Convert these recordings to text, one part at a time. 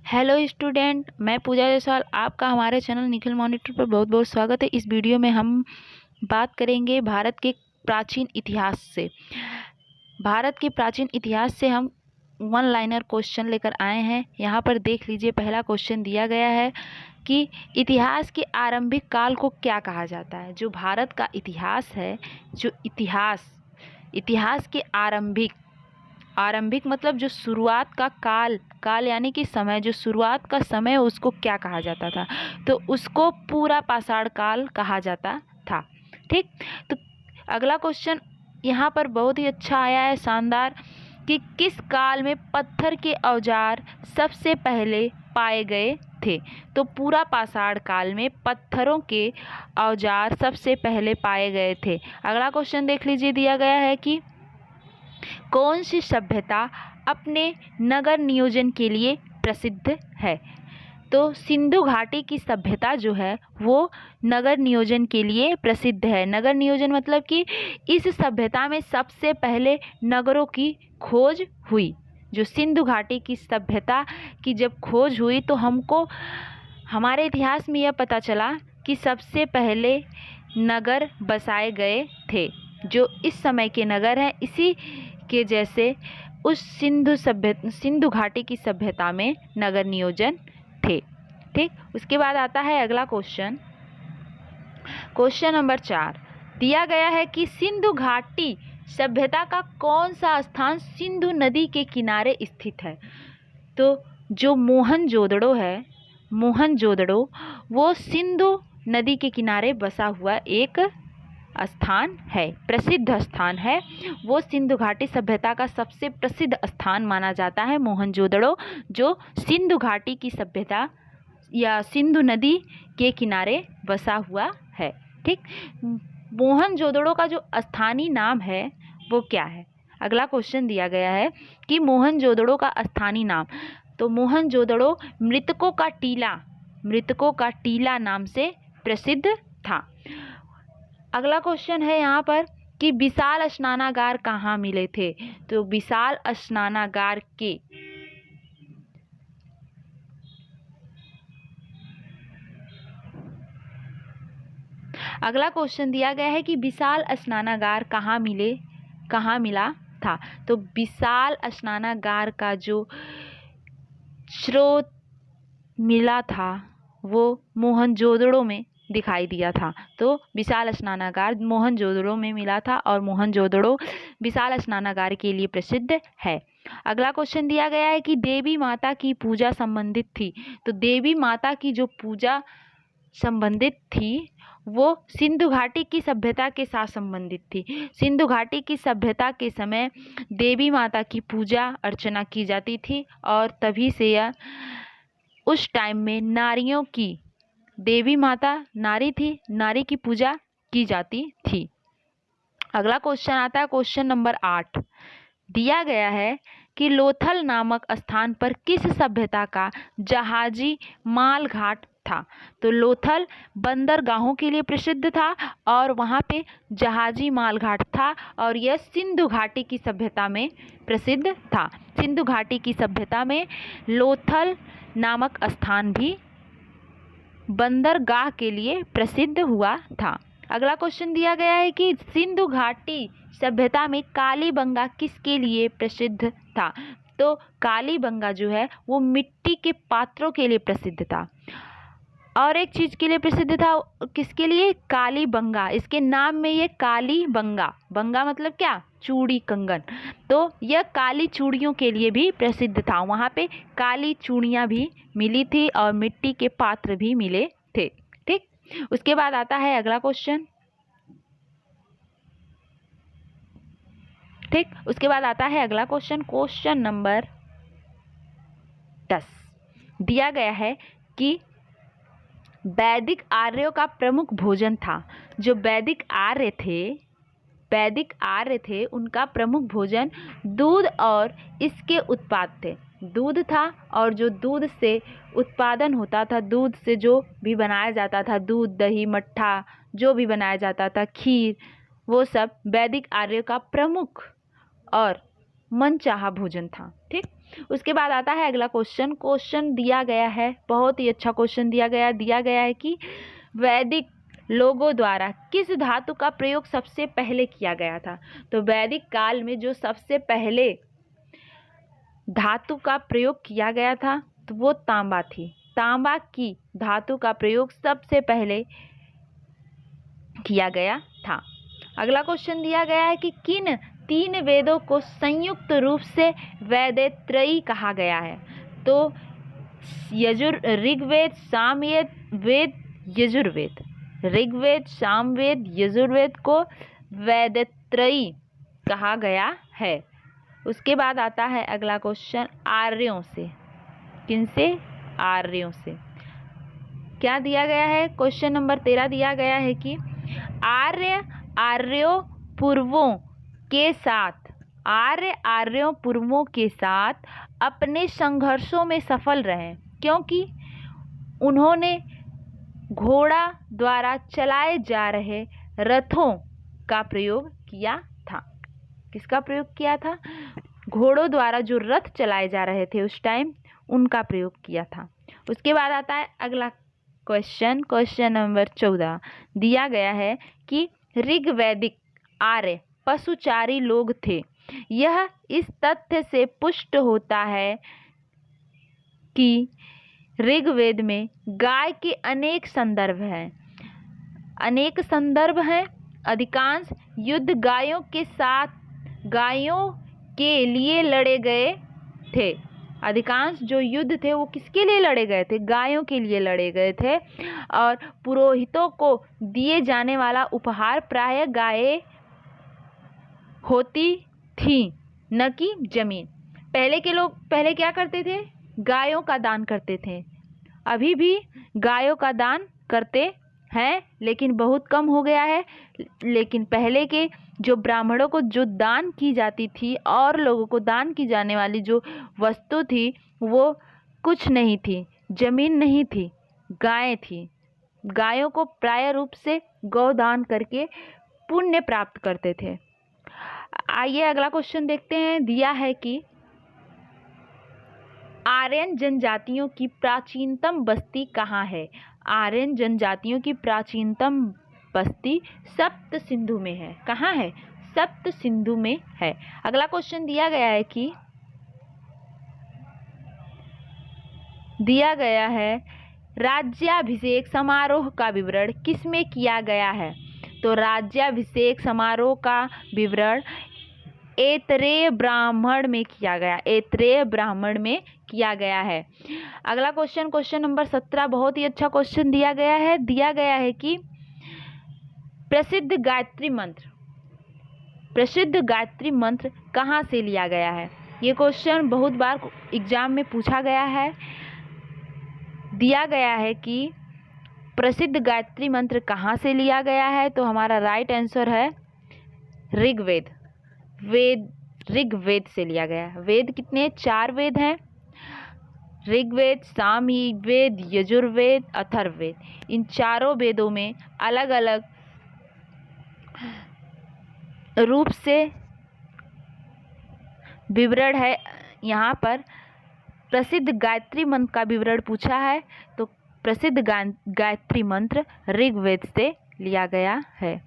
Hello student, मैं पूजा जायसवाल। आपका हमारे चैनल निखिल मॉनिटर पर बहुत बहुत स्वागत है। इस वीडियो में हम बात करेंगे भारत के प्राचीन इतिहास से। भारत के प्राचीन इतिहास से हम वन लाइनर क्वेश्चन लेकर आए हैं। यहाँ पर देख लीजिए, पहला क्वेश्चन दिया गया है कि इतिहास के आरंभिक काल को क्या कहा जाता है। जो भारत का इतिहास है, जो इतिहास के आरंभिक मतलब जो शुरुआत का काल यानी कि समय, जो शुरुआत का समय उसको क्या कहा जाता था, तो उसको पूरा पाषाण काल कहा जाता था। ठीक, तो अगला क्वेश्चन यहाँ पर बहुत ही अच्छा आया है, शानदार, कि किस काल में पत्थर के औजार सबसे पहले पाए गए थे। तो पूरा पाषाण काल में पत्थरों के औजार सबसे पहले पाए गए थे। अगला क्वेश्चन देख लीजिए, दिया गया है कि कौन सी सभ्यता अपने नगर नियोजन के लिए प्रसिद्ध है। तो सिंधु घाटी की सभ्यता जो है वो नगर नियोजन के लिए प्रसिद्ध है। नगर नियोजन मतलब कि इस सभ्यता में सबसे पहले नगरों की खोज हुई। जो सिंधु घाटी की सभ्यता की जब खोज हुई तो हमको हमारे इतिहास में यह पता चला कि सबसे पहले नगर बसाए गए थे। जो इस समय के नगर हैं, इसी के जैसे उस सिंधु घाटी की सभ्यता में नगर नियोजन थे। ठीक, उसके बाद आता है अगला क्वेश्चन नंबर 4। दिया गया है कि सिंधु घाटी सभ्यता का कौन सा स्थान सिंधु नदी के किनारे स्थित है। तो जो मोहनजोदड़ो है, मोहनजोदड़ो वो सिंधु नदी के किनारे बसा हुआ एक स्थान है, प्रसिद्ध स्थान है। वो सिंधु घाटी सभ्यता का सबसे प्रसिद्ध स्थान माना जाता है मोहनजोदड़ो, जो सिंधु घाटी की सभ्यता या सिंधु नदी के किनारे बसा हुआ है। ठीक, मोहनजोदड़ो का जो स्थानीय नाम है वो क्या है। अगला क्वेश्चन दिया गया है कि मोहनजोदड़ो का स्थानीय नाम। तो मोहनजोदड़ो मृतकों का टीला नाम से प्रसिद्ध था। अगला क्वेश्चन है यहाँ पर कि विशाल स्नानागार कहाँ मिले थे। तो विशाल स्नानागार के अगला क्वेश्चन दिया गया है कि विशाल स्नानागार कहाँ मिला था। तो विशाल स्नानागार का जो स्रोत मिला था वो मोहनजोदड़ो में दिखाई दिया था। तो विशाल स्नानागार मोहनजोदड़ो में मिला था और मोहनजोदड़ो विशाल स्नानागार के लिए प्रसिद्ध है। अगला क्वेश्चन दिया गया है कि देवी माता की पूजा संबंधित थी। तो देवी माता की जो पूजा संबंधित थी वो सिंधु घाटी की सभ्यता के साथ संबंधित थी। सिंधु घाटी की सभ्यता के समय देवी माता की पूजा अर्चना की जाती थी और तभी से यह उस टाइम में नारियों की, देवी माता नारी थी, नारी की पूजा की जाती थी। अगला क्वेश्चन आता है क्वेश्चन नंबर 8। दिया गया है कि लोथल नामक स्थान पर किस सभ्यता का जहाजी माल घाट था। तो लोथल बंदरगाहों के लिए प्रसिद्ध था और वहाँ पे जहाजी माल घाट था और यह सिंधु घाटी की सभ्यता में प्रसिद्ध था। सिंधु घाटी की सभ्यता में लोथल नामक स्थान भी बंदरगाह के लिए प्रसिद्ध हुआ था। अगला क्वेश्चन दिया गया है कि सिंधु घाटी सभ्यता में कालीबंगा किसके लिए प्रसिद्ध था। तो कालीबंगा जो है वो मिट्टी के पात्रों के लिए प्रसिद्ध था और एक चीज के लिए प्रसिद्ध था, किसके लिए, कालीबंगा। इसके नाम में ये कालीबंगा, बंगा मतलब क्या, चूड़ी कंगन। तो यह काली चूड़ियों के लिए भी प्रसिद्ध था। वहाँ पे काली चूड़ियाँ भी मिली थी और मिट्टी के पात्र भी मिले थे। ठीक, उसके बाद आता है अगला क्वेश्चन। ठीक, उसके बाद आता है अगला क्वेश्चन नंबर 10। दिया गया है कि वैदिक आर्यों का प्रमुख भोजन था। जो वैदिक आर्य थे उनका प्रमुख भोजन दूध और इसके उत्पाद थे। दूध था और जो दूध से उत्पादन होता था, दूध से जो भी बनाया जाता था, दूध, दही, मट्ठा जो भी बनाया जाता था, खीर, वो सब वैदिक आर्यों का प्रमुख और मनचाहा भोजन था। ठीक, उसके बाद आता है अगला क्वेश्चन। क्वेश्चन दिया गया है, बहुत ही अच्छा क्वेश्चन दिया गया है कि वैदिक लोगों द्वारा किस धातु का प्रयोग सबसे पहले किया गया था। तो वैदिक काल में जो सबसे पहले धातु का प्रयोग किया गया था तो वो तांबा थी। तांबा की धातु का प्रयोग सबसे पहले किया गया था। अगला क्वेश्चन दिया गया है कि किन 3 वेदों को संयुक्त रूप से वेदत्रयी कहा गया है। तो ऋग्वेद, सामवेद, यजुर्वेद। ऋग्वेद, सामवेद, यजुर्वेद को वेदत्रयी कहा गया है। उसके बाद आता है अगला क्वेश्चन आर्यों से। किनसे? आर्यों से। क्या दिया गया है? क्वेश्चन नंबर 13 दिया गया है कि आर्यों पूर्वों के साथ अपने संघर्षों में सफल रहे क्योंकि उन्होंने घोड़ा द्वारा चलाए जा रहे रथों का प्रयोग किया था। किसका प्रयोग किया था? घोड़ों द्वारा जो रथ चलाए जा रहे थे उस टाइम, उनका प्रयोग किया था। उसके बाद आता है अगला क्वेश्चन नंबर 14 दिया गया है कि ऋग्वैदिक आर्य पशुचारी लोग थे। यह इस तथ्य से पुष्ट होता है कि ऋग्वेद में गाय के अनेक संदर्भ हैं। अधिकांश युद्ध गायों के लिए लड़े गए थे। अधिकांश जो युद्ध थे वो किसके लिए लड़े गए थे? गायों के लिए लड़े गए थे। और पुरोहितों को दिए जाने वाला उपहार प्रायः गायें होती थी, न कि जमीन। पहले के लोग पहले क्या करते थे? गायों का दान करते थे। अभी भी गायों का दान करते हैं लेकिन बहुत कम हो गया है। लेकिन पहले के जो ब्राह्मणों को जो दान की जाती थी और लोगों को दान की जाने वाली जो वस्तु थी वो कुछ नहीं थी, जमीन नहीं थी, गायें थी। गायों को प्राय रूप से गौदान करके पुण्य प्राप्त करते थे। आइए अगला क्वेश्चन देखते हैं। दिया है कि आर्यन जनजातियों की प्राचीनतम बस्ती कहाँ है? आर्यन जनजातियों की प्राचीनतम बस्ती सप्त सिंधु में है। कहाँ है? सप्त सिंधु में है। अगला क्वेश्चन दिया गया है राज्याभिषेक समारोह का विवरण किसमें किया गया है? तो राज्याभिषेक समारोह का विवरण ऐतरेय ब्राह्मण में किया गया है। अगला क्वेश्चन नंबर 17 बहुत ही अच्छा क्वेश्चन दिया गया है कि प्रसिद्ध गायत्री मंत्र कहाँ से लिया गया है? ये क्वेश्चन बहुत बार एग्जाम में पूछा गया है। दिया गया है कि प्रसिद्ध गायत्री मंत्र कहाँ से लिया गया है? तो हमारा राइट आंसर है ऋग्वेद से लिया गया है। वेद कितने? 4 वेद हैं। ऋग्वेद, सामवेद, यजुर्वेद, अथर्ववेद। इन चारों वेदों में अलग अलग रूप से विवरण है। यहाँ पर प्रसिद्ध गायत्री मंत्र का विवरण पूछा है तो प्रसिद्ध गायत्री मंत्र ऋग्वेद से लिया गया है।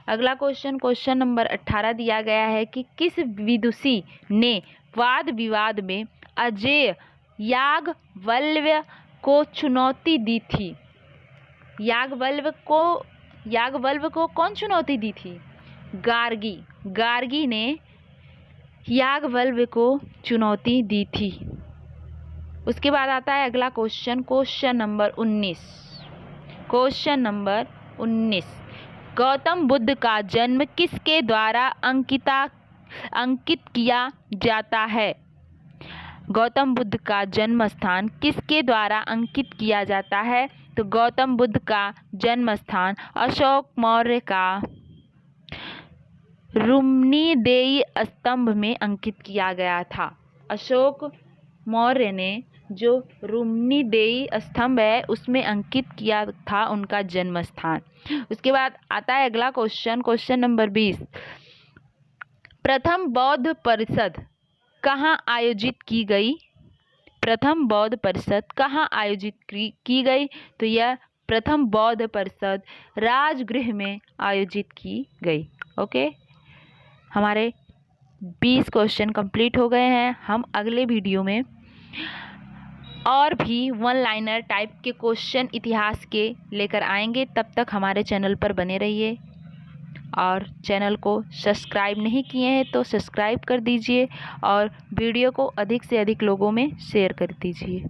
अगला क्वेश्चन नंबर 18 दिया गया है कि किस विदुषी ने वाद विवाद में अजेय याज्ञवल्क्य को चुनौती दी थी? याज्ञवल्क्य को कौन चुनौती दी थी? गार्गी ने याज्ञवल्क्य को चुनौती दी थी। उसके बाद आता है अगला क्वेश्चन नंबर 19। गौतम बुद्ध का जन्म किसके द्वारा अंकित किया जाता है? गौतम बुद्ध का जन्म स्थान किसके द्वारा अंकित किया जाता है? तो गौतम बुद्ध का जन्म स्थान अशोक मौर्य का रुक्मिणीदेयी स्तंभ में अंकित किया गया था। अशोक मौर्य ने जो रुक्मिणीदेयी स्तंभ है उसमें अंकित किया था उनका जन्म स्थान। उसके बाद आता है अगला क्वेश्चन नंबर 20। प्रथम बौद्ध परिषद कहाँ आयोजित की गई? प्रथम बौद्ध परिषद कहाँ आयोजित की गई? तो यह प्रथम बौद्ध परिषद राजगृह में आयोजित की गई। ओके, हमारे 20 क्वेश्चन कंप्लीट हो गए हैं। हम अगले वीडियो में और भी वन लाइनर टाइप के क्वेश्चन इतिहास के लेकर आएंगे। तब तक हमारे चैनल पर बने रहिए और चैनल को सब्सक्राइब नहीं किए हैं तो सब्सक्राइब कर दीजिए और वीडियो को अधिक से अधिक लोगों में शेयर कर दीजिए।